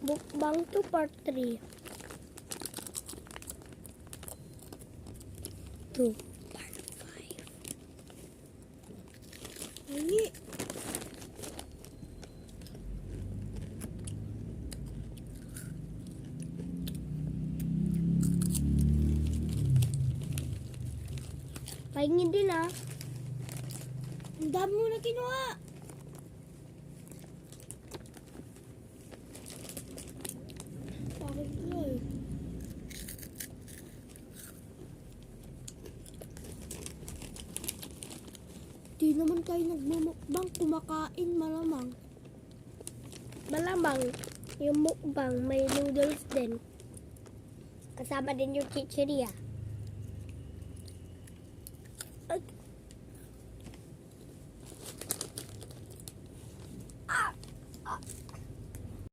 Mukbang 2 part 3. 2 part 5. Hindi. Pahingin din ah. Ang dami mo na kinuha. Bakit ko eh? Di naman kayo nagmumukbang, kumakain malamang. Malamang yung mukbang may noodles din. Kasama din yung chicheria.